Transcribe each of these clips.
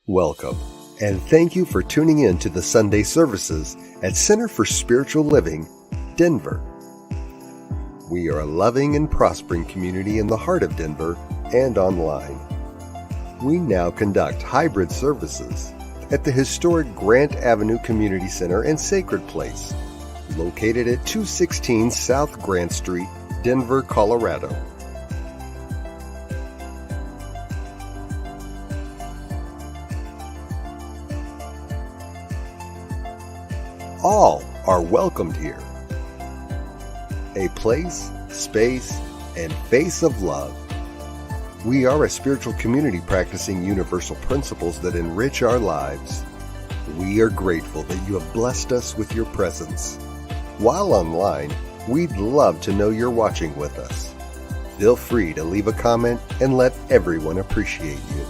Welcome, and thank you for tuning in to the Sunday services at Center for Spiritual Living, Denver. We are a loving and prospering community in the heart of Denver and online. We now conduct hybrid services at the historic Grant Avenue Community Center and Sacred Place, located at 216 South Grant Street, Denver, Colorado. All are welcomed here. A place, space, and face of love. We are a spiritual community practicing universal principles that enrich our lives. We are grateful that you have blessed us with your presence. While online, we'd love to know you're watching with us. Feel free to leave a comment and let everyone appreciate you.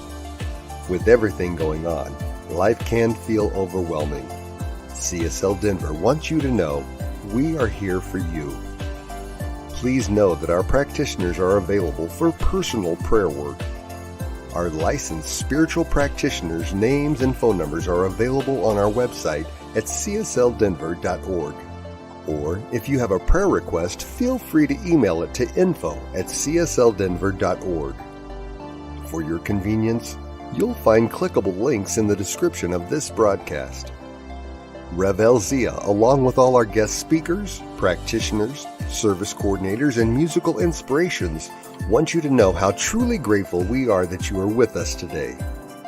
With everything going on, life can feel overwhelming. CSL Denver wants you to know we are here for you. Please know that our practitioners are available for personal prayer work. Our licensed spiritual practitioners' names and phone numbers are available on our website at csldenver.org. Or if you have a prayer request, feel free to email it to info@csldenver.org. For your convenience, you'll find clickable links in the description of this broadcast. Rev Zia, along with all our guest speakers, practitioners, service coordinators, and musical inspirations, want you to know how truly grateful we are that you are with us today.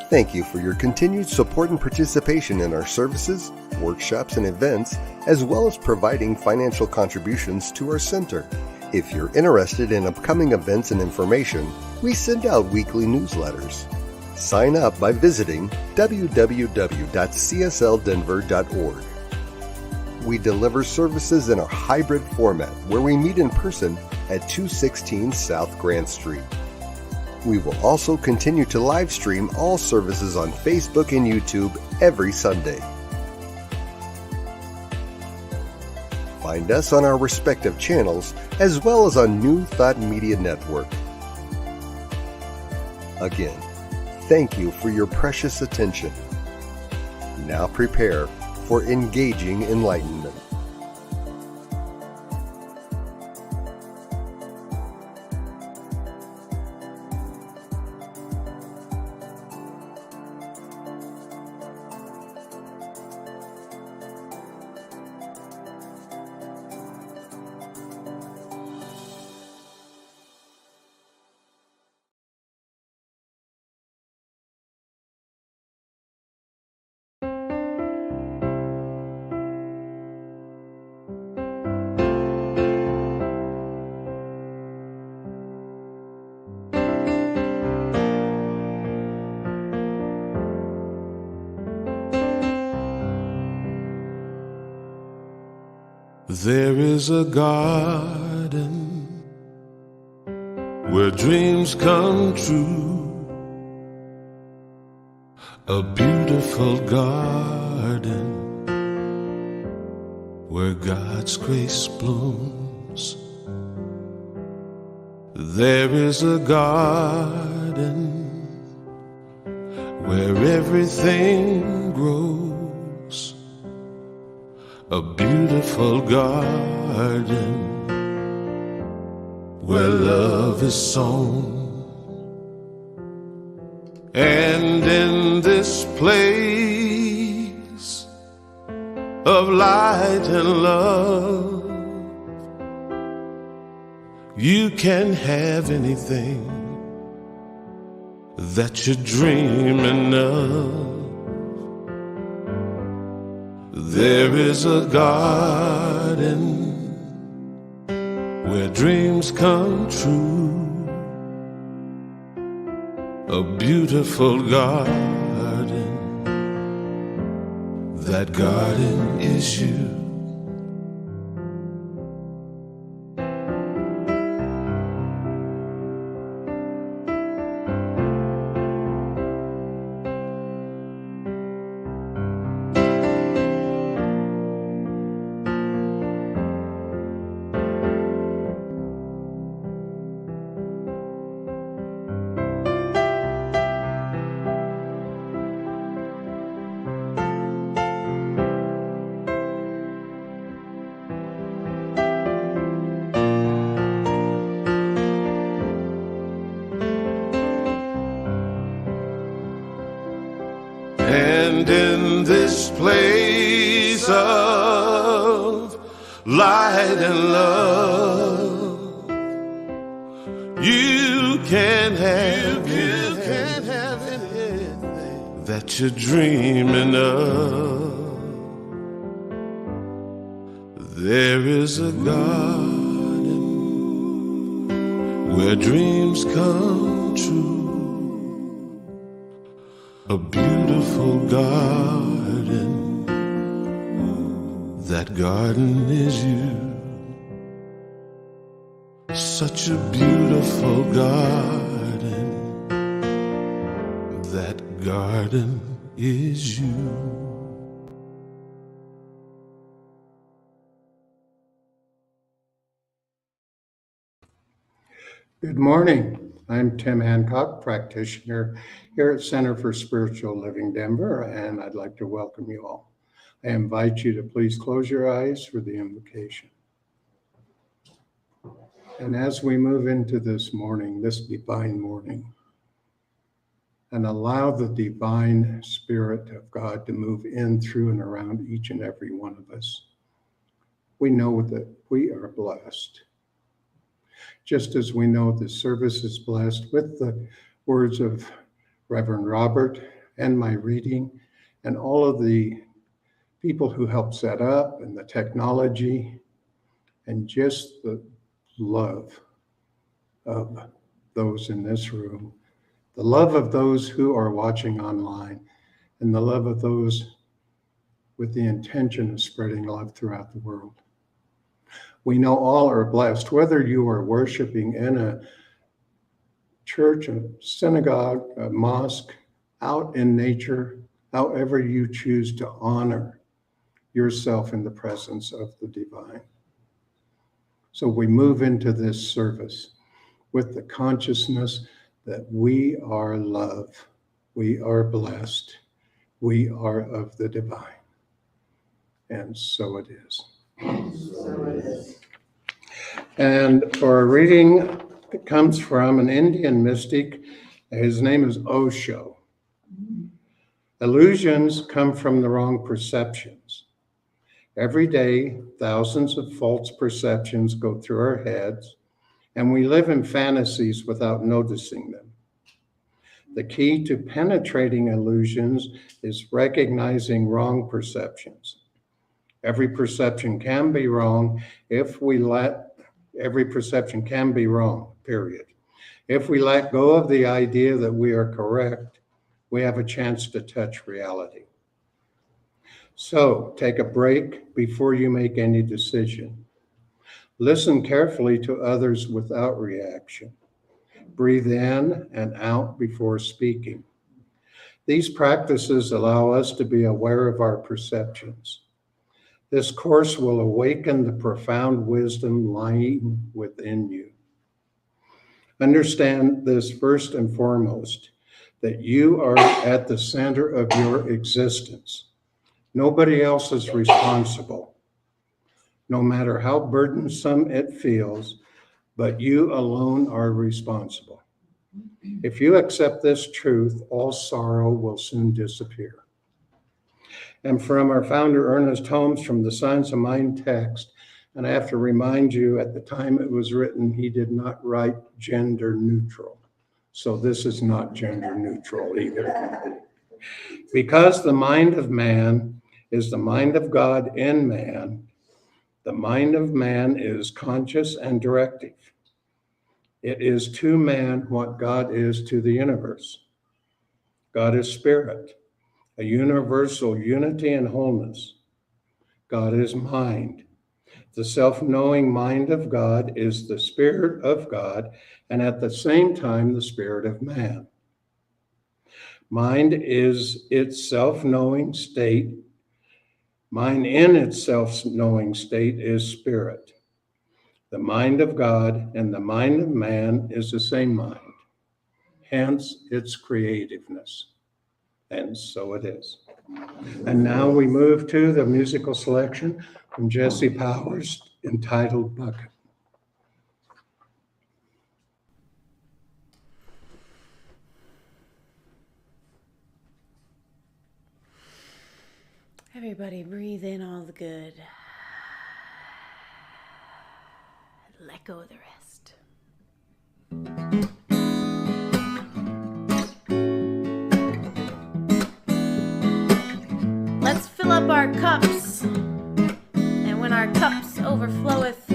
Thank you for your continued support and participation in our services, workshops, and events, as well as providing financial contributions to our center. If you're interested in upcoming events and information, we send out weekly newsletters. Sign up by visiting www.csldenver.org. We deliver services in a hybrid format where we meet in person at 216 South Grant Street. We will also continue to live stream all services on Facebook and YouTube every Sunday. Find us on our respective channels as well as on New Thought Media Network. Again, thank you for your precious attention. Now prepare for engaging enlightenment. There is a garden where dreams come true, a beautiful garden where God's grace blooms. There is a garden where everything grows, a beautiful garden where love is sown. And in this place of light and love, you can have anything that you're dreaming of. There is a garden where dreams come true, a beautiful garden. That garden is you. And in this place of light and love, you can have anything that you're dreaming of. There is a garden where dreams come true, a beautiful garden. That garden is you. Such a beautiful garden. That garden is you. Good morning. I'm Tim Hancock, practitioner here at Center for Spiritual Living Denver, and I'd like to welcome you all. I invite you to please close your eyes for the invocation. And as we move into this morning, this divine morning, and allow the divine Spirit of God to move in, through, and around each and every one of us, we know that we are blessed. Just as we know the service is blessed with the words of Reverend Robert and my reading and all of the people who helped set up and the technology and just the love of those in this room, the love of those who are watching online, and the love of those with the intention of spreading love throughout the world. We know all are blessed, whether you are worshiping in a church, a synagogue, a mosque, out in nature, however you choose to honor yourself in the presence of the divine. So we move into this service with the consciousness that we are love, we are blessed, we are of the divine. And so it is. And for a reading, it comes from an Indian mystic. His name is Osho. Illusions come from the wrong perceptions. Every day, thousands of false perceptions go through our heads, and we live in fantasies without noticing them. The key to penetrating illusions is recognizing wrong perceptions. Every perception can be wrong every perception can be wrong, period. If we let go of the idea that we are correct, we have a chance to touch reality. So take a break before you make any decision. Listen carefully to others without reaction. Breathe in and out before speaking. These practices allow us to be aware of our perceptions. This course will awaken the profound wisdom lying within you. Understand this first and foremost, that you are at the center of your existence. Nobody else is responsible, no matter how burdensome it feels, but you alone are responsible. If you accept this truth, all sorrow will soon disappear. And from our founder, Ernest Holmes, from the Science of Mind text, and I have to remind you, at the time it was written, he did not write gender neutral. So this is not gender neutral either. Because the mind of man is the mind of God in man, the mind of man is conscious and directive. It is to man what God is to the universe. God is spirit, a universal unity and wholeness. God is mind. The self-knowing mind of God is the spirit of God, and at the same time, the spirit of man. Mind is its self-knowing state. Mind in its self-knowing state is spirit. The mind of God and the mind of man is the same mind, hence its creativeness. And so it is. And now we move to the musical selection from Jesse Powers entitled Bucket. Everybody breathe in all the good. Let go of the rest. Let's fill up our cups, and when our cups overfloweth,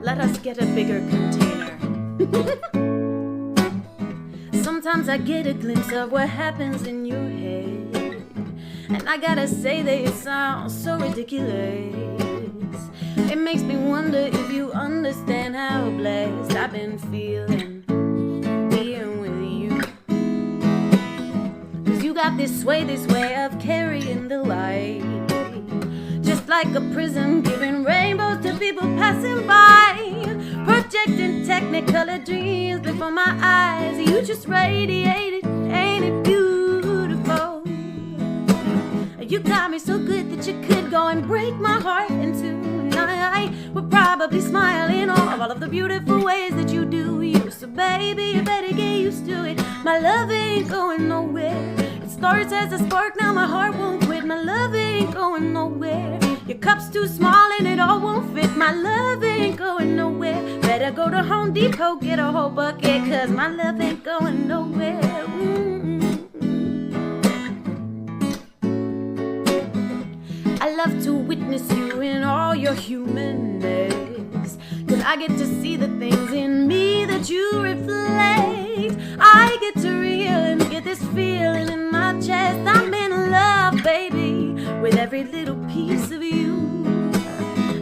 let us get a bigger container. Sometimes I get a glimpse of what happens in your head, and I gotta say they sound so ridiculous. It makes me wonder if you understand how blessed I've been feeling being with you. 'Cause you got this way of carrying the light, just like a prism giving rainbows to people passing by, projecting technicolor dreams before my eyes. You just radiated, ain't it beautiful? You got me so good that you could go and break my heart in two. I would probably smile in all of the beautiful ways that you do you. So baby, you better get used to it. My love ain't going nowhere. It starts as a spark, now my heart won't quit. My love ain't going nowhere. Your cup's too small and it all won't fit. My love ain't going nowhere. Better go to Home Depot, get a whole bucket, 'cause my love ain't going nowhere. I love to witness you in all your humanness, 'cause I get to see the things in me that you reflect. I get to reel and get this feeling in my chest. I'm in love, baby, with every little piece of you.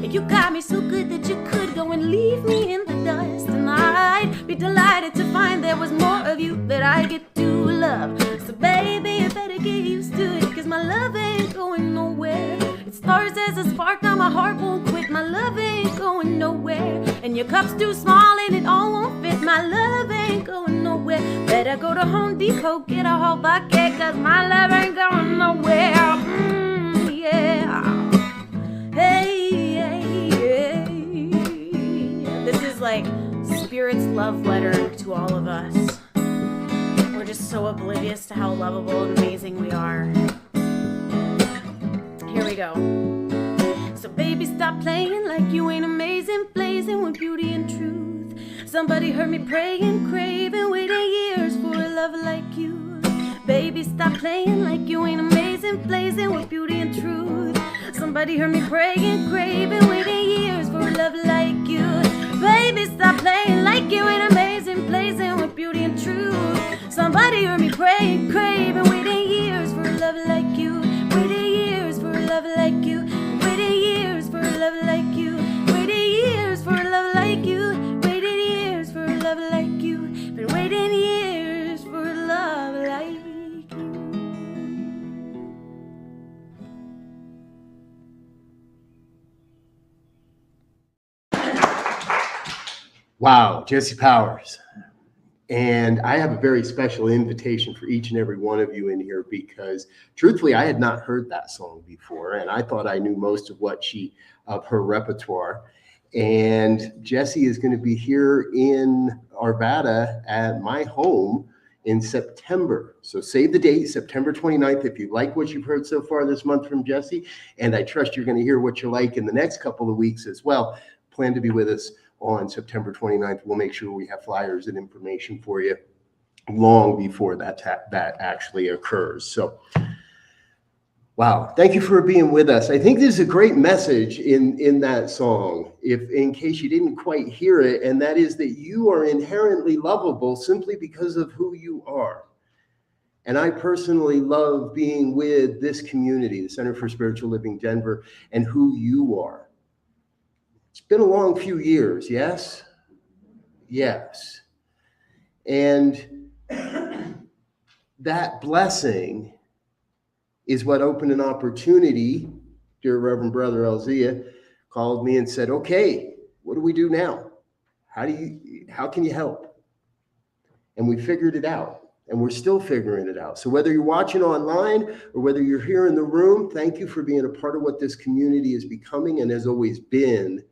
You got me so good that you could go and leave me in the dust, and I'd be delighted to find there was more of you that I get to love. So baby, you better get used to it, 'cause my love ain't going nowhere. It starts as a spark, now my heart won't quit. My love ain't going nowhere. And your cup's too small and it all won't fit. My love ain't going nowhere. Better go to Home Depot, get a whole bucket, 'cause my love ain't going nowhere. Yeah. Hey, hey, hey. This is like Spirit's love letter to all of us. We're just so oblivious to how lovable and amazing we are. Here we go. So baby, stop playing like you ain't amazing, blazing with beauty and truth. Somebody heard me praying, craving, waiting years for a love like you. Baby, stop playing like you ain't amazing, blazing with beauty and truth. Somebody heard me praying, craving, waiting years for a love like you. Baby, stop playing like you ain't amazing, blazing with beauty and truth. Somebody heard me praying, craving, waiting years for a love like you. Waiting years for a love like you. Waiting years for a love like you. Waiting years for a love like you. Waiting years for a love like you. Been waiting years for a love like you. Wow, Jesse Powers. And I have a very special invitation for each and every one of you in here, because truthfully, I had not heard that song before, and I thought I knew most of her repertoire. And Jesse is going to be here in Arvada at my home in September. So save the date, September 29th, if you like what you've heard so far this month from Jesse. And I trust you're going to hear what you like in the next couple of weeks as well. Plan to be with us on September 29th. We'll make sure we have flyers and information for you long before that actually occurs. So, wow, thank you for being with us. I think there's a great message in that song, if in case you didn't quite hear it, and that is that you are inherently lovable simply because of who you are. And I personally love being with this community, the Center for Spiritual Living Denver, and who you are. It's been a long few years, yes? Yes. And that blessing is what opened an opportunity. Dear Reverend Brother Elzia called me and said, okay, what do we do now? How can you help? And we figured it out. And we're still figuring it out. So whether you're watching online or whether you're here in the room, thank you for being a part of what this community is becoming and has always been.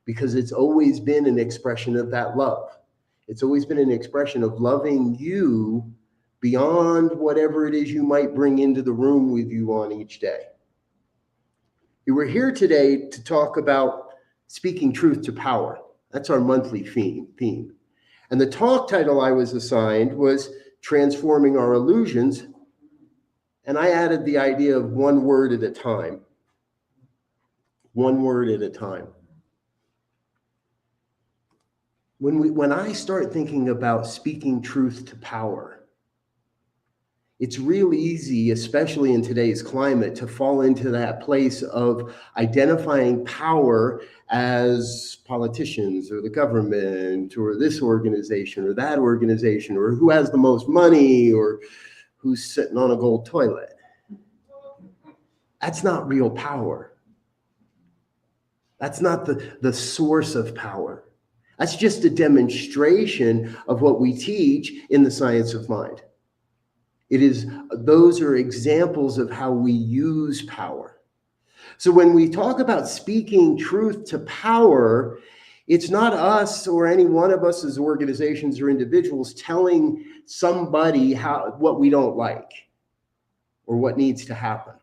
Because it's always been an expression of that love. It's always been an expression of loving you beyond whatever it is you might bring into the room with you on each day. We're here today to talk about speaking truth to power. That's our monthly theme. And the talk title I was assigned was Transforming Our Illusions. And I added the idea of one word at a time. One word at a time. When I start thinking about speaking truth to power, it's real easy, especially in today's climate, to fall into that place of identifying power as politicians or the government or this organization or that organization or who has the most money or who's sitting on a gold toilet. That's not real power. That's not the source of power. That's just a demonstration of what we teach in the science of mind. Those are examples of how we use power. So when we talk about speaking truth to power, it's not us or any one of us as organizations or individuals telling somebody what we don't like or what needs to happen.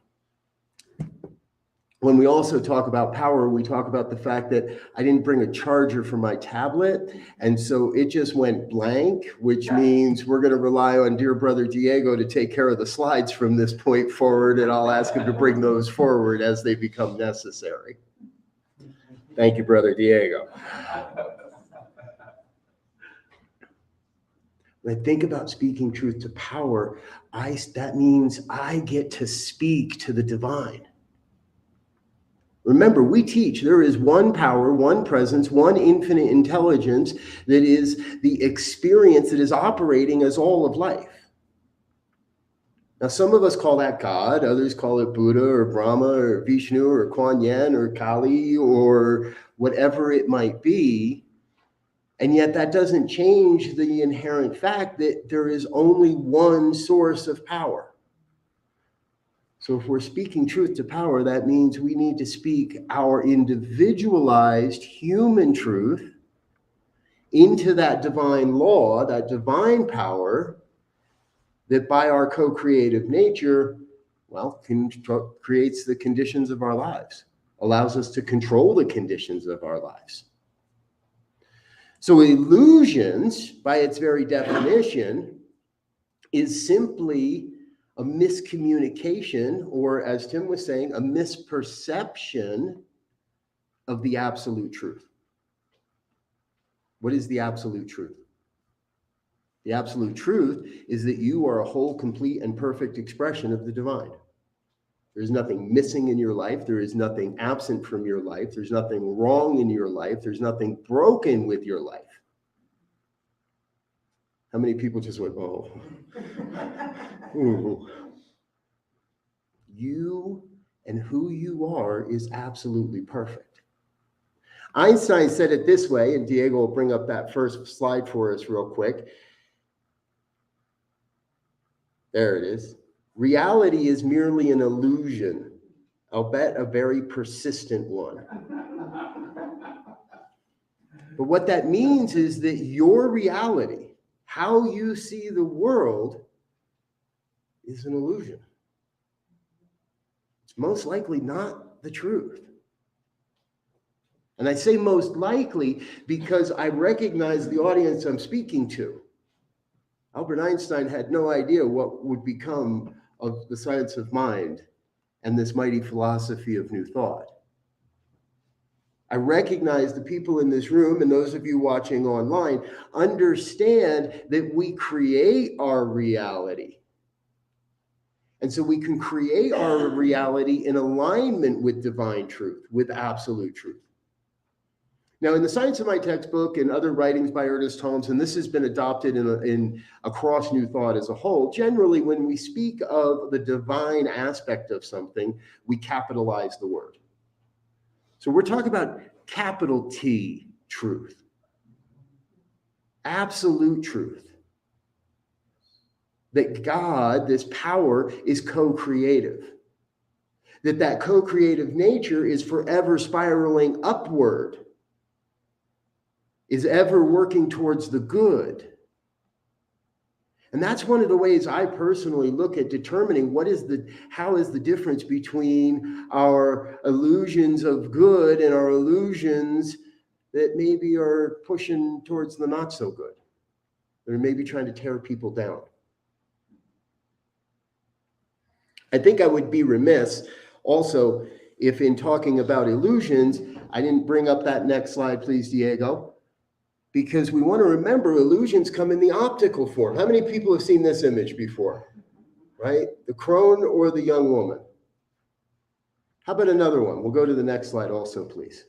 When we also talk about power, we talk about the fact that I didn't bring a charger for my tablet, and so it just went blank, which means we're going to rely on dear brother Diego to take care of the slides from this point forward, and I'll ask him to bring those forward as they become necessary. Thank you, brother Diego. When I think about speaking truth to power, that means I get to speak to the divine. Remember, we teach there is one power, one presence, one infinite intelligence that is the experience that is operating as all of life. Now, some of us call that God, others call it Buddha or Brahma or Vishnu or Kuan Yin or Kali or whatever it might be. And yet that doesn't change the inherent fact that there is only one source of power. So if we're speaking truth to power, that means we need to speak our individualized human truth into that divine law, that divine power that by our co-creative nature, creates the conditions of our lives, allows us to control the conditions of our lives. So illusions, by its very definition, is simply a miscommunication, or as Tim was saying, a misperception of the absolute truth. What is the absolute truth? The absolute truth is that you are a whole, complete, and perfect expression of the divine. There's nothing missing in your life. There is nothing absent from your life. There's nothing wrong in your life. There's nothing broken with your life. How many people just went, oh. Ooh. You and who you are is absolutely perfect. Einstein said it this way, and Diego will bring up that first slide for us real quick. There it is. Reality is merely an illusion, I'll bet a very persistent one. But what that means is that your reality, how you see the world, is an illusion. It's most likely not the truth. And I say most likely because I recognize the audience I'm speaking to. Albert Einstein had no idea what would become of the science of mind and this mighty philosophy of new thought. I recognize the people in this room and those of you watching online understand that we create our reality. And so we can create our reality in alignment with divine truth, with absolute truth. Now, in the Science of Mind textbook and other writings by Ernest Holmes, and this has been adopted in across New Thought as a whole, generally when we speak of the divine aspect of something, we capitalize the word. So we're talking about capital T truth, absolute truth, that God, this power, is co-creative, that co-creative nature is forever spiraling upward, is ever working towards the good. And that's one of the ways I personally look at determining how is the difference between our illusions of good and our illusions that maybe are pushing towards the not so good. They're maybe trying to tear people down. I think I would be remiss also if in talking about illusions, I didn't bring up that next slide, please, Diego. Because we want to remember illusions come in the optical form. How many people have seen this image before? Right? The crone or the young woman. How about another one? We'll go to the next slide also, please.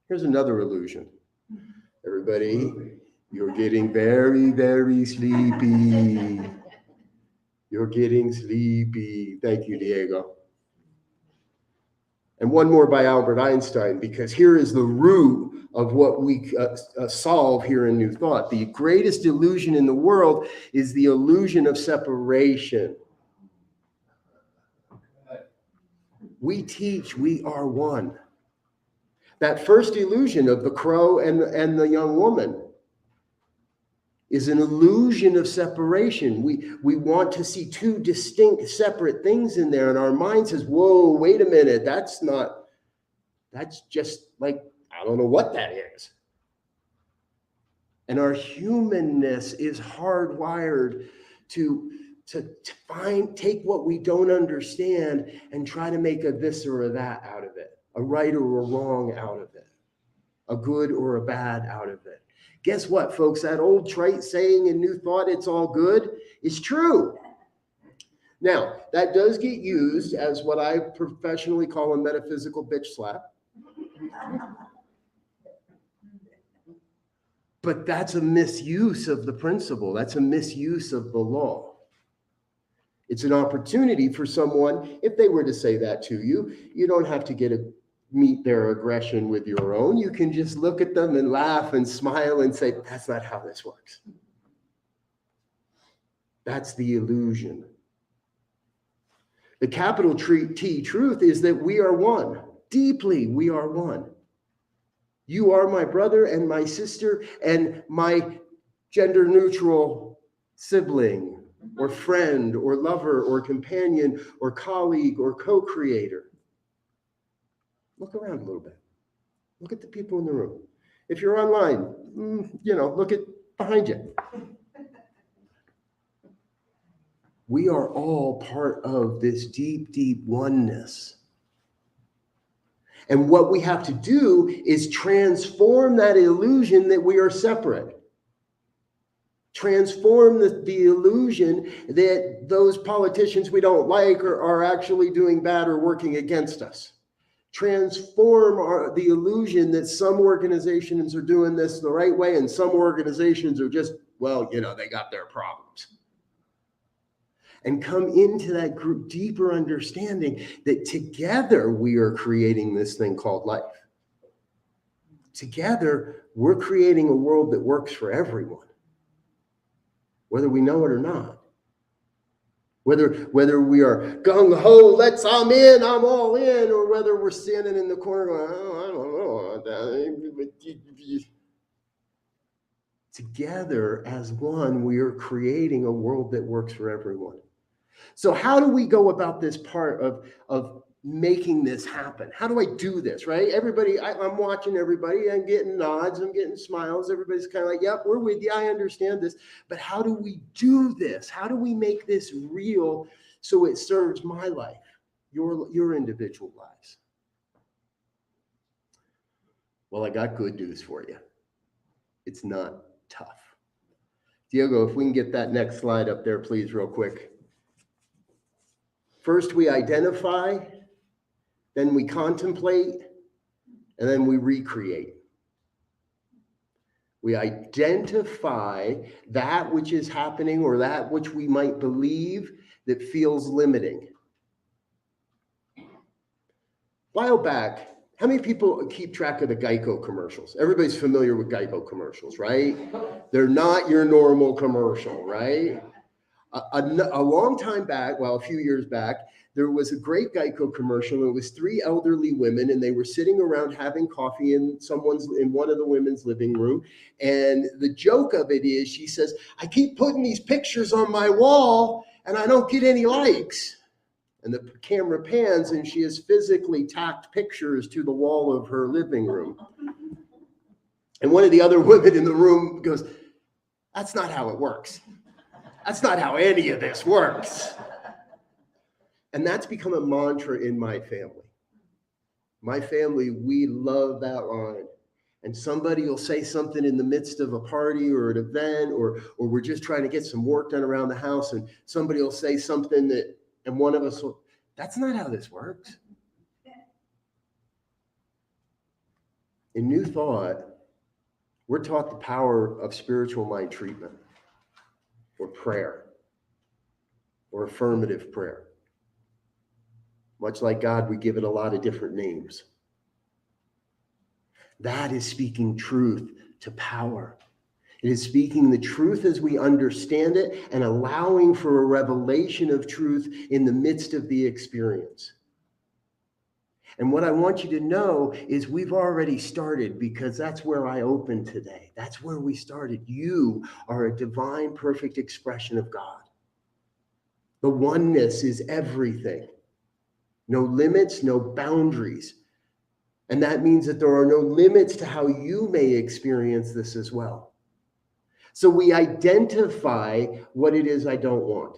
Here's another illusion. Everybody, you're getting very, very sleepy. You're getting sleepy. Thank you, Diego. And one more by Albert Einstein, because here is the root of what we solve here in New Thought. The greatest illusion in the world is the illusion of separation. We teach we are one. That first illusion of the crow and the young woman is an illusion of separation. We want to see two distinct, separate things in there, and our mind says, whoa, wait a minute, that's just like, I don't know what that is. And our humanness is hardwired to take what we don't understand and try to make a this or a that out of it, a right or a wrong out of it, a good or a bad out of it. Guess what, folks? That old trite saying in New Thought, it's all good, is true. Now, that does get used as what I professionally call a metaphysical bitch slap. But that's a misuse of the principle. That's a misuse of the law. It's an opportunity for someone, if they were to say that to you, you don't have to meet their aggression with your own. You can just look at them and laugh and smile and say, that's not how this works. That's the illusion. The capital T truth is that we are one. Deeply, we are one. You are my brother and my sister and my gender neutral sibling or friend or lover or companion or colleague or co-creator. Look around a little bit. Look at the people in the room. If you're online, look at behind you. We are all part of this deep, deep oneness. And what we have to do is transform that illusion that we are separate. Transform the illusion that those politicians we don't like are actually doing bad or working against us. Transform the illusion that some organizations are doing this the right way and some organizations are just, they got their problems. And come into that group deeper understanding that together we are creating this thing called life. Together, we're creating a world that works for everyone, whether we know it or not. Whether we are gung-ho, I'm in, I'm all in, or whether we're standing in the corner going, I don't know. Together as one, we are creating a world that works for everyone. So how do we go about this part of making this happen? How do I do this, right? Everybody, I'm watching everybody. I'm getting nods. I'm getting smiles. Everybody's kind of like, yep, we're with you. I understand this. But how do we do this? How do we make this real so it serves my life, your individual lives? Well, I got good news for you. It's not tough. Diego, if we can get that next slide up there, please, real quick. First, we identify, then we contemplate, and then we recreate. We identify that which is happening or that which we might believe that feels limiting. A while back, how many people keep track of the Geico commercials? Everybody's familiar with Geico commercials, right? They're not your normal commercial, right? A long time back, a few years back, there was a great Geico commercial. It was 3 elderly women, and they were sitting around having coffee in one of the women's living room. And the joke of it is, she says, I keep putting these pictures on my wall and I don't get any likes. And the camera pans and she has physically tacked pictures to the wall of her living room. And one of the other women in the room goes, that's not how it works. That's not how any of this works. And that's become a mantra in my family. My family, we love that line. And somebody will say something in the midst of a party or an event, or we're just trying to get some work done around the house, and somebody will say something and one of us will, that's not how this works. In New Thought, we're taught the power of spiritual mind treatment, or prayer, or affirmative prayer. Much like God, we give it a lot of different names. That is speaking truth to power. It is speaking the truth as we understand it and allowing for a revelation of truth in the midst of the experience. And what I want you to know is we've already started, because that's where I opened today. That's where we started. You are a divine, perfect expression of God. The oneness is everything. No limits, no boundaries. And that means that there are no limits to how you may experience this as well. So we identify what it is I don't want.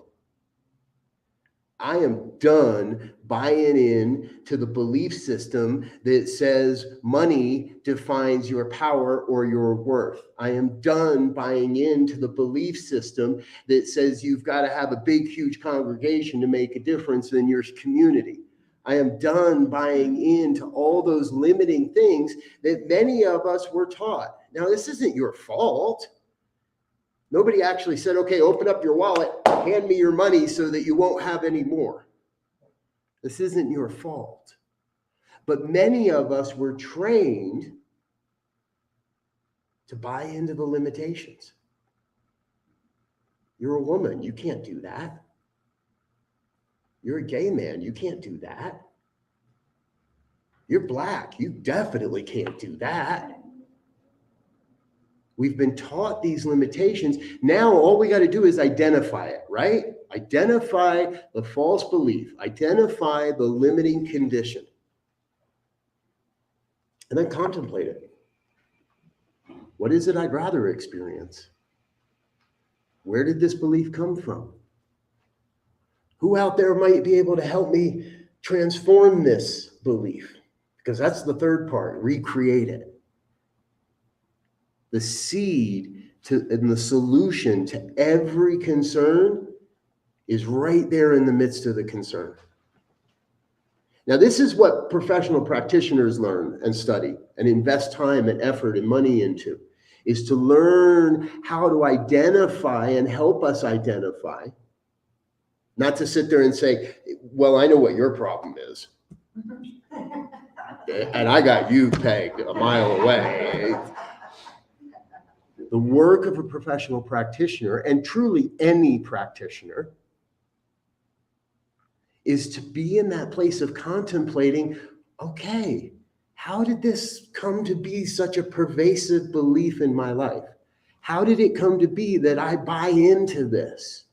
I am done buying in to the belief system that says money defines your power or your worth. I am done buying into the belief system that says you've got to have a big, huge congregation to make a difference in your community. I am done buying into all those limiting things that many of us were taught. Now, this isn't your fault. Nobody actually said, okay, open up your wallet, hand me your money so that you won't have any more. This isn't your fault. But many of us were trained to buy into the limitations. You're a woman, you can't do that. You're a gay man, you can't do that. You're black, you definitely can't do that. We've been taught these limitations. Now all we got to do is identify it, right? Identify the false belief, identify the limiting condition, and then contemplate it. What is it I'd rather experience? Where did this belief come from? Who out there might be able to help me transform this belief? Because that's the third part, recreate it. The seed and the solution to every concern is right there in the midst of the concern. Now, this is what professional practitioners learn and study and invest time and effort and money into, is to learn how to identify and help us identify. Not to sit there and say, well, I know what your problem is. And I got you pegged a mile away. The work of a professional practitioner, and truly any practitioner, is to be in that place of contemplating, okay, how did this come to be such a pervasive belief in my life? How did it come to be that I buy into this?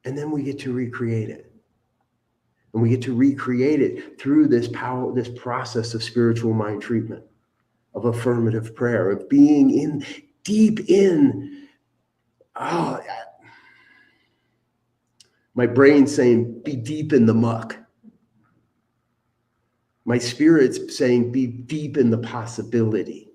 And then we get to recreate it. And we get to recreate it through this power, this process of spiritual mind treatment, of affirmative prayer, of being in deep in. Oh, my brain's saying, be deep in the muck. My spirit's saying, be deep in the possibility.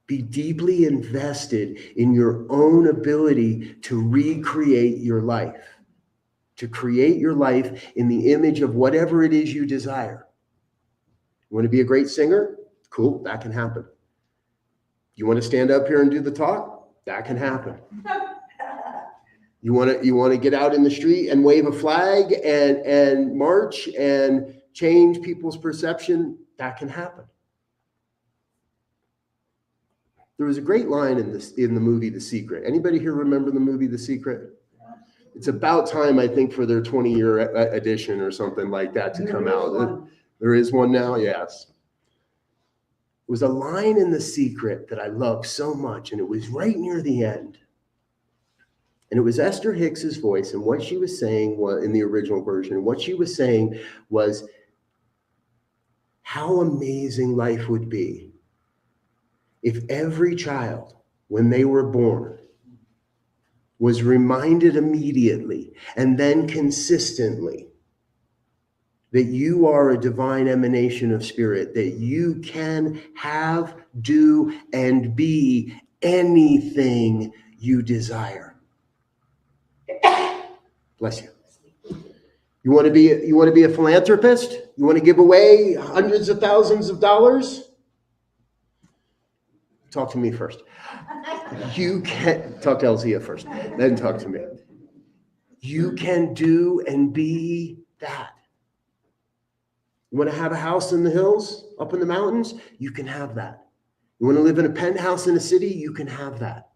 Be deeply invested in your own ability to recreate your life, to create your life in the image of whatever it is you desire. You want to be a great singer? Cool, that can happen. You want to stand up here and do the talk? That can happen. You want to get out in the street and wave a flag and march and change people's perception? That can happen. There was a great line in the movie The Secret. Anybody here remember the movie The Secret? It's about time, I think, for their 20-year edition or something like that to come out. There is one now, yes. It was a line in The Secret that I loved so much, and it was right near the end. And it was Esther Hicks's voice, and what she was saying was, in the original version, what she was saying was how amazing life would be if every child, when they were born, was reminded immediately and then consistently that you are a divine emanation of spirit, that you can have, do, and be anything you desire. Bless you. You want to be a philanthropist? You want to give away hundreds of thousands of dollars? Talk to me first. You can talk to Elzia first, then talk to me. You can do and be that. You want to have a house in the hills, up in the mountains? You can have that. You want to live in a penthouse in a city? You can have that.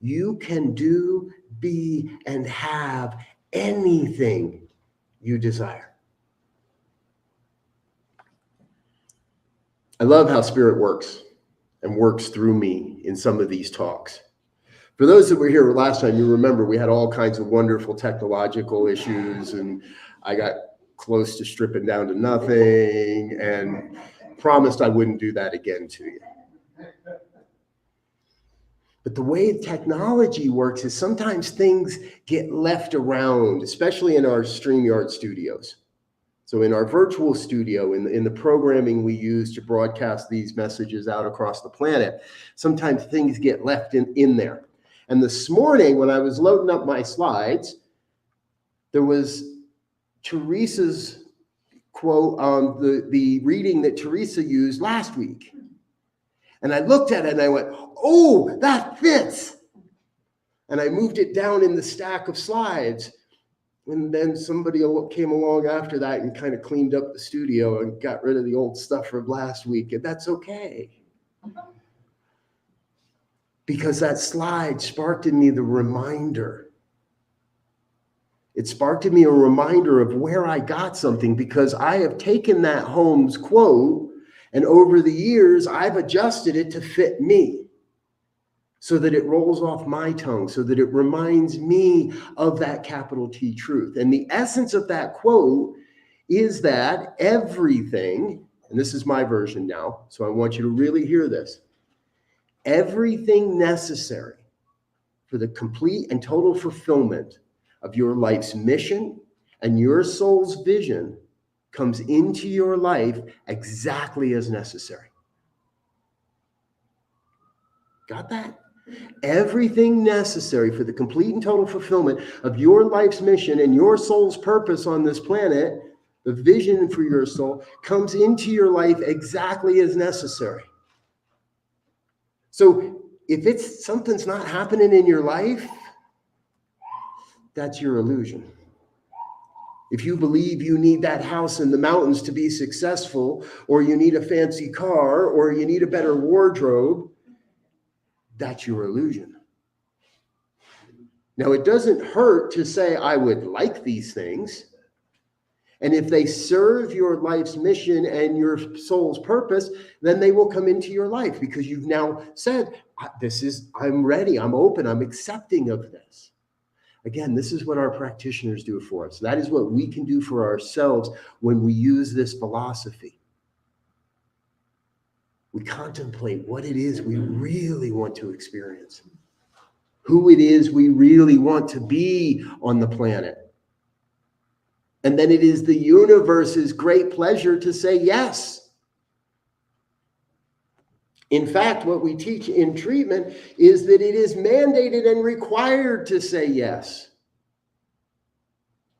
You can do, be, and have anything you desire. I love how Spirit works and works through me in some of these talks. For those that were here last time, you remember we had all kinds of wonderful technological issues, and I got close to stripping down to nothing and promised I wouldn't do that again to you. But the way technology works is sometimes things get left around, especially in our StreamYard studios. So in our virtual studio, in the programming we use to broadcast these messages out across the planet, sometimes things get left in there. And this morning, when I was loading up my slides, there was Teresa's quote on the reading that Teresa used last week. And I looked at it and I went, oh, that fits. And I moved it down in the stack of slides. And then somebody came along after that and kind of cleaned up the studio and got rid of the old stuff from last week. And that's okay. Because that slide sparked in me the reminder. It sparked in me a reminder of where I got something, because I have taken that Holmes quote and over the years, I've adjusted it to fit me so that it rolls off my tongue, so that it reminds me of that capital T truth. And the essence of that quote is that everything, and this is my version now, so I want you to really hear this, everything necessary for the complete and total fulfillment of your life's mission and your soul's vision comes into your life exactly as necessary. Got that? Everything necessary for the complete and total fulfillment of your life's mission and your soul's purpose on this planet, the vision for your soul, comes into your life exactly as necessary. So if something's not happening in your life, that's your illusion. If you believe you need that house in the mountains to be successful, or you need a fancy car, or you need a better wardrobe, that's your illusion. Now, it doesn't hurt to say, I would like these things. And if they serve your life's mission and your soul's purpose, then they will come into your life, because you've now said, I'm ready, I'm open, I'm accepting of this. Again, this is what our practitioners do for us. That is what we can do for ourselves when we use this philosophy. We contemplate what it is we really want to experience, who it is we really want to be on the planet. And then it is the universe's great pleasure to say yes. In fact, what we teach in treatment is that it is mandated and required to say yes.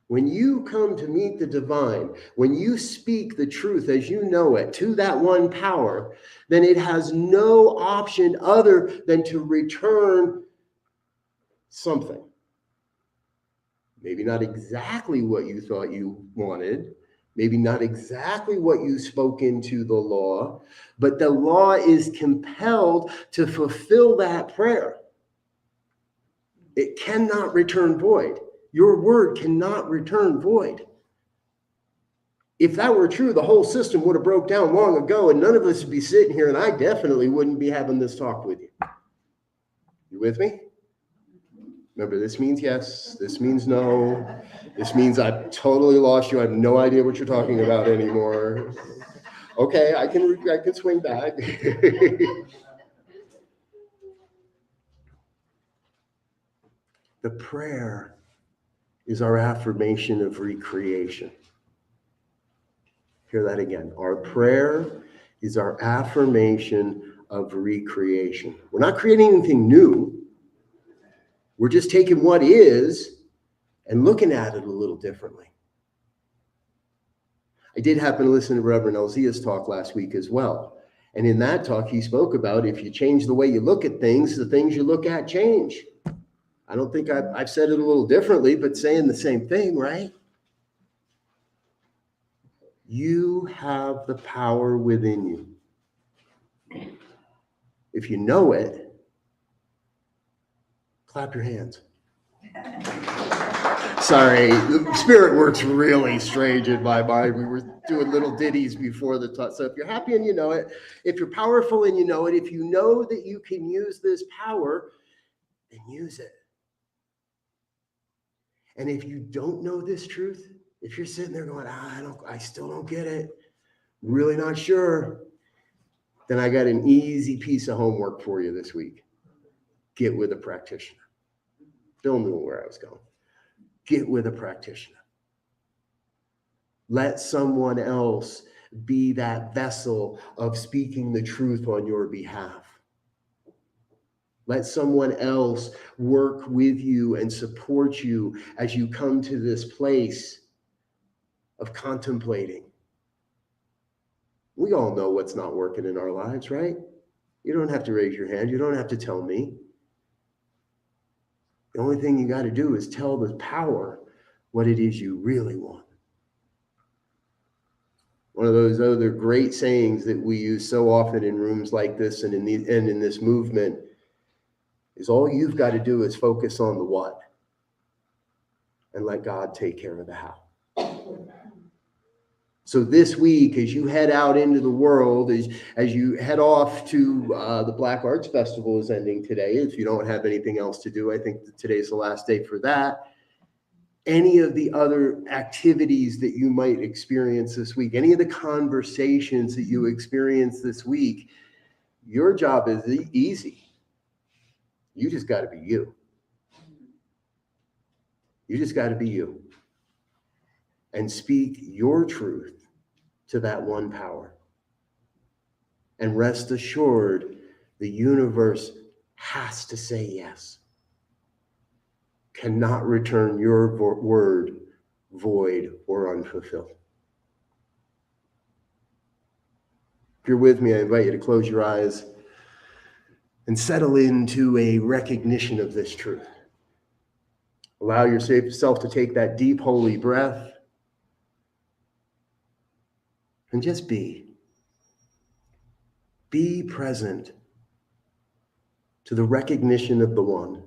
When you come to meet the divine, when you speak the truth as you know it to that one power, then it has no option other than to return something. Maybe not exactly what you thought you wanted, maybe not exactly what you spoke into the law, but the law is compelled to fulfill that prayer. It cannot return void. Your word cannot return void. If that were true, the whole system would have broke down long ago, and none of us would be sitting here, and I definitely wouldn't be having this talk with you. You with me? Remember, this means yes, this means no, this means I've totally lost you. I have no idea what you're talking about anymore. Okay, I can swing back. The prayer is our affirmation of recreation. Hear that again. Our prayer is our affirmation of recreation. We're not creating anything new. We're just taking what is and looking at it a little differently. I did happen to listen to Reverend Elzia's talk last week as well. And in that talk, he spoke about if you change the way you look at things, the things you look at change. I don't think I've said it a little differently, but saying the same thing, right? You have the power within you. If you know it, clap your hands. Sorry, the Spirit works really strange in my mind. We were doing little ditties before the talk. So if you're happy and you know it, if you're powerful and you know it, if you know that you can use this power, then use it. And if you don't know this truth, if you're sitting there going, I still don't get it, really not sure, then I got an easy piece of homework for you this week. Get with a practitioner. Bill knew where I was going. Get with a practitioner. Let someone else be that vessel of speaking the truth on your behalf. Let someone else work with you and support you as you come to this place of contemplating. We all know what's not working in our lives, right? You don't have to raise your hand. You don't have to tell me. The only thing you got to do is tell the power what it is you really want. One of those other great sayings that we use so often in rooms like this and in this movement is all you've got to do is focus on the what and let God take care of the how. So this week, as you head out into the world, as you head off to the Black Arts Festival is ending today. If you don't have anything else to do, I think that today's the last day for that. Any of the other activities that you might experience this week, any of the conversations that you experience this week, your job is easy. You just got to be you. You just got to be you. And speak your truth to that one power. And rest assured, the universe has to say yes. Cannot return your word void or unfulfilled. If you're with me, I invite you to close your eyes and settle into a recognition of this truth. Allow yourself to take that deep, holy breath and just be. Be present to the recognition of the one.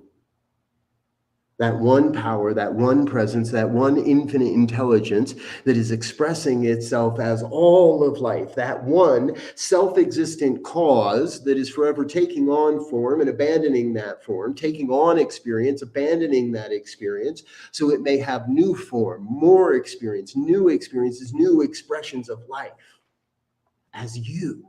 That one power, that one presence, that one infinite intelligence that is expressing itself as all of life, that one self-existent cause that is forever taking on form and abandoning that form, taking on experience, abandoning that experience, so it may have new form, more experience, new experiences, new expressions of life as you.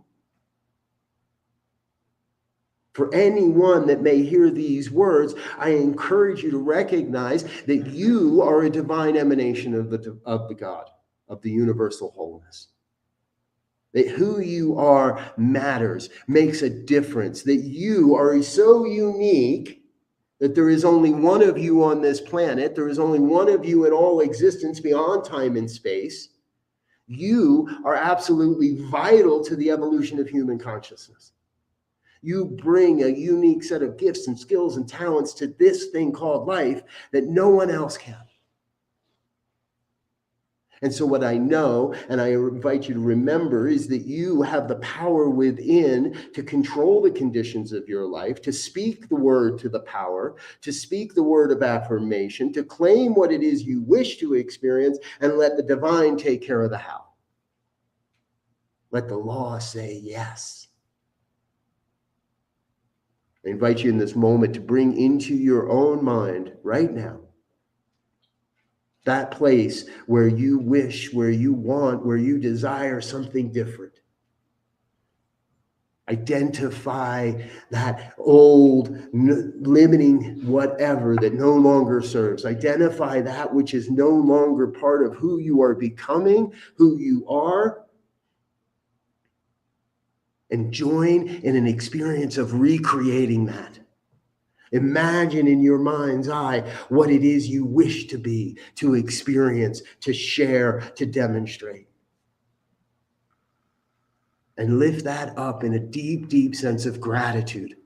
For anyone that may hear these words, I encourage you to recognize that you are a divine emanation of the God, of the universal wholeness. That who you are matters, makes a difference, that you are so unique that there is only one of you on this planet, there is only one of you in all existence beyond time and space. You are absolutely vital to the evolution of human consciousness. You bring a unique set of gifts and skills and talents to this thing called life that no one else can. And so what I know, and I invite you to remember, is that you have the power within to control the conditions of your life, to speak the word to the power, to speak the word of affirmation, to claim what it is you wish to experience, and let the divine take care of the how. Let the law say yes. I invite you in this moment to bring into your own mind right now that place where you wish, where you want, where you desire something different. Identify that old limiting whatever that no longer serves. Identify that which is no longer part of who you are becoming, who you are, and join in an experience of recreating that. Imagine in your mind's eye what it is you wish to be, to experience, to share, to demonstrate. And lift that up in a deep, deep sense of gratitude.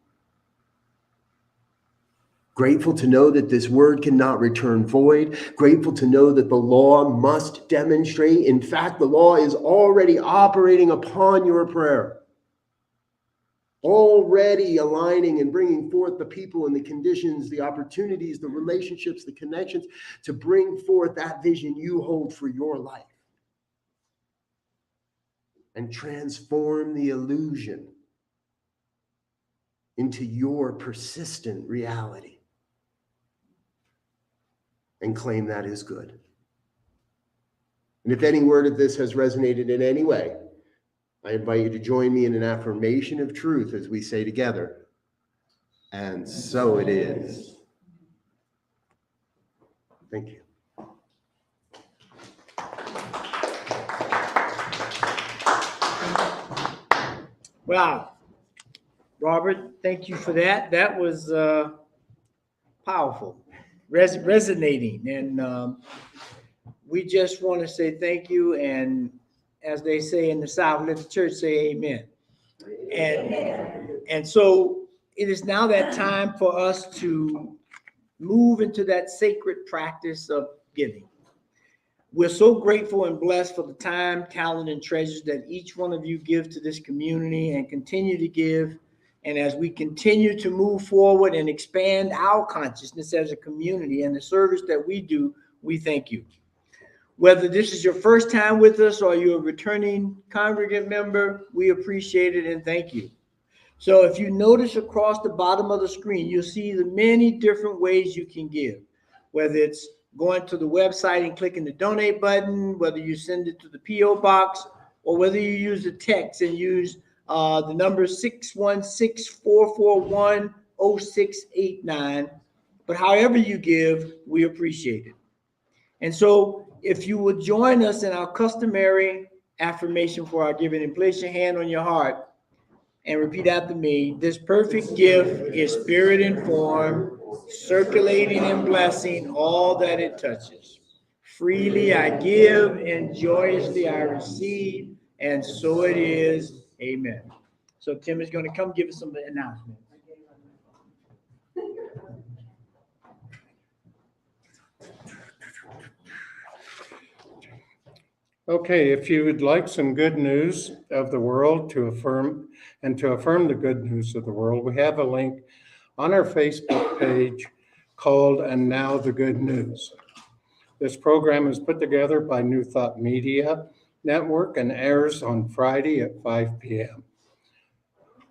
Grateful to know that this word cannot return void. Grateful to know that the law must demonstrate. In fact, the law is already operating upon your prayer. Already aligning and bringing forth the people and the conditions, the opportunities, the relationships, the connections to bring forth that vision you hold for your life and transform the illusion into your persistent reality and claim that is good. And if any word of this has resonated in any way, I invite you to join me in an affirmation of truth as we say together, and so it is. Thank you. Wow. Robert, thank you for that. That was powerful, resonating. And we just want to say thank you. And as they say in the South, let the church say amen. And so it is now that time for us to move into that sacred practice of giving. We're so grateful and blessed for the time, talent, and treasures that each one of you give to this community and continue to give. And as we continue to move forward and expand our consciousness as a community and the service that we do, we thank you. Whether this is your first time with us or you're a returning congregant member, we appreciate it and thank you. So if you notice across the bottom of the screen, you'll see the many different ways you can give, whether it's going to the website and clicking the donate button, whether you send it to the P.O. box, or whether you use the text and use the number 616-441-0689. But however you give, we appreciate it. And so if you would join us in our customary affirmation for our giving, and place your hand on your heart and repeat after me. This perfect gift is spirit informed, circulating and blessing all that it touches. Freely I give and joyously I receive, and so it is. Amen. So Tim is going to come give us some announcements. Okay, if you would like some good news of the world to affirm the good news of the world, we have a link on our Facebook page called And Now the Good News. This program is put together by New Thought Media Network and airs on Friday at 5 p.m.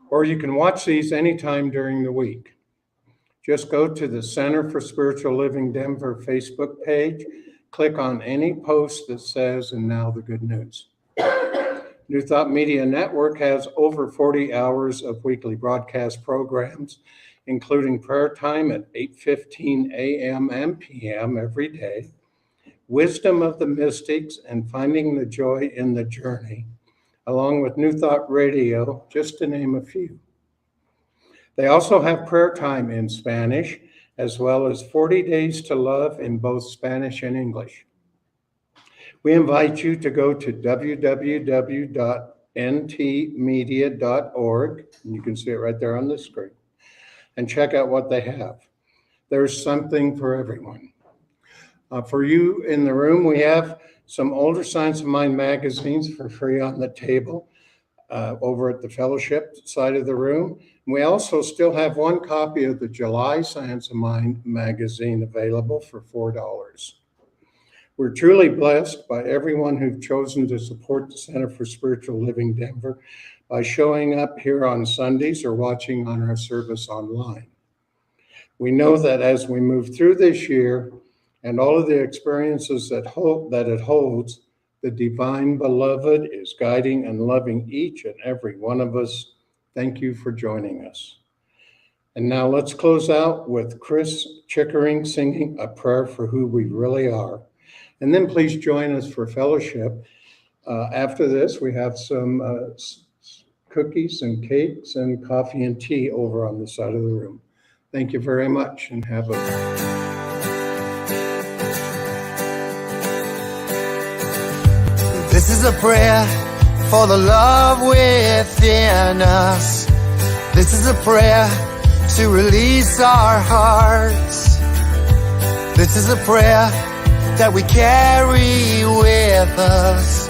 Or you can watch these anytime during the week. Just go to the Center for Spiritual Living Denver Facebook page, click on any post that says, And Now the Good News. New Thought Media Network has over 40 hours of weekly broadcast programs, including prayer time at 8:15 a.m. and p.m. every day, Wisdom of the Mystics and Finding the Joy in the Journey, along with New Thought Radio, just to name a few. They also have prayer time in Spanish, as well as 40 Days to Love in both Spanish and English. We invite you to go to www.ntmedia.org, and you can see it right there on the screen, and check out what they have. There's something for everyone. For you in the room, we have some older Science of Mind magazines for free on the table over at the fellowship side of the room. We also still have one copy of the July Science of Mind magazine available for $4. We're truly blessed by everyone who've chosen to support the Center for Spiritual Living Denver by showing up here on Sundays or watching on our service online. We know that as we move through this year and all of the experiences that it holds, the Divine Beloved is guiding and loving each and every one of us. Thank you for joining us. And now let's close out with Chris Chickering singing A Prayer for Who We Really Are. And then please join us for fellowship. After this, we have some cookies and cakes and coffee and tea over on the side of the room. Thank you very much and have a... This is a prayer for the love within us. This is a prayer to release our hearts. This is a prayer that we carry with us.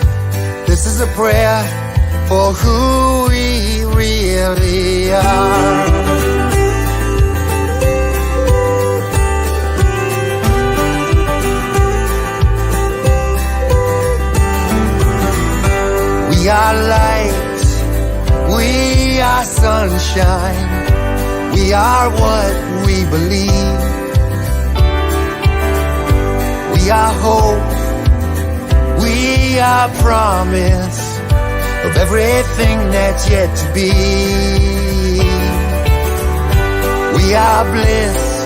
This is a prayer for who we really are. We are light, we are sunshine, we are what we believe. We are hope, we are promise of everything that's yet to be. We are bliss,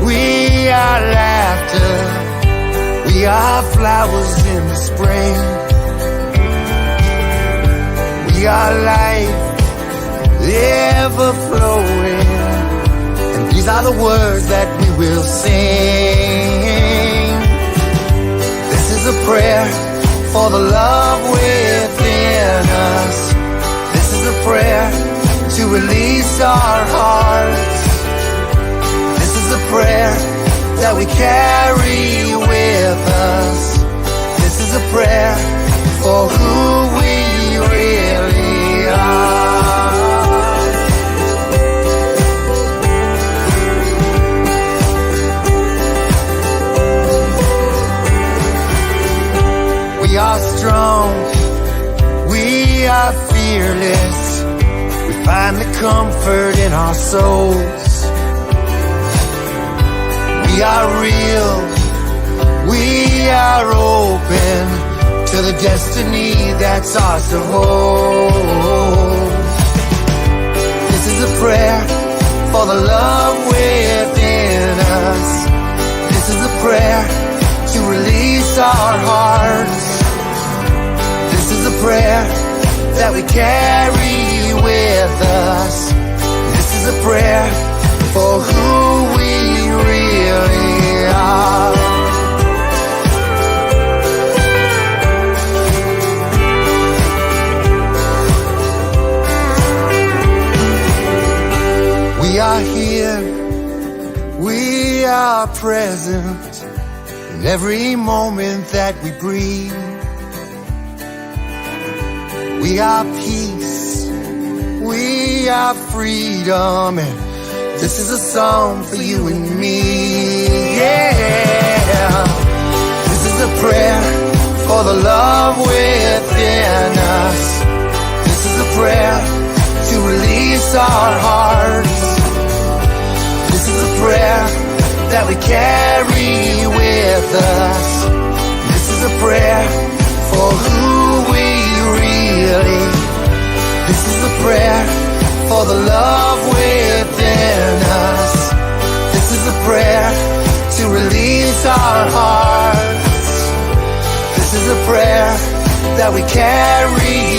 we are laughter, we are flowers in the spring. We are life, ever flowing, and these are the words that we will sing. This is a prayer for the love within us. This is a prayer to release our hearts. This is a prayer that we carry with us. This is a prayer for who we really are. We are strong, we are fearless, we find the comfort in our souls. We are real, we are open to the destiny that's ours to hold. This is a prayer for the love within us. This is a prayer to release our hearts. This is a prayer that we carry with us. This is a prayer for who we really are. We are here, we are present in every moment that we breathe. We are peace, we are freedom, and this is a song for you and me. Yeah, this is a prayer for the love within us. This is a prayer to release our hearts. This is a prayer that we carry with us. This is a prayer for who we really. This is a prayer for the love within us. This is a prayer to release our hearts. This is a prayer that we carry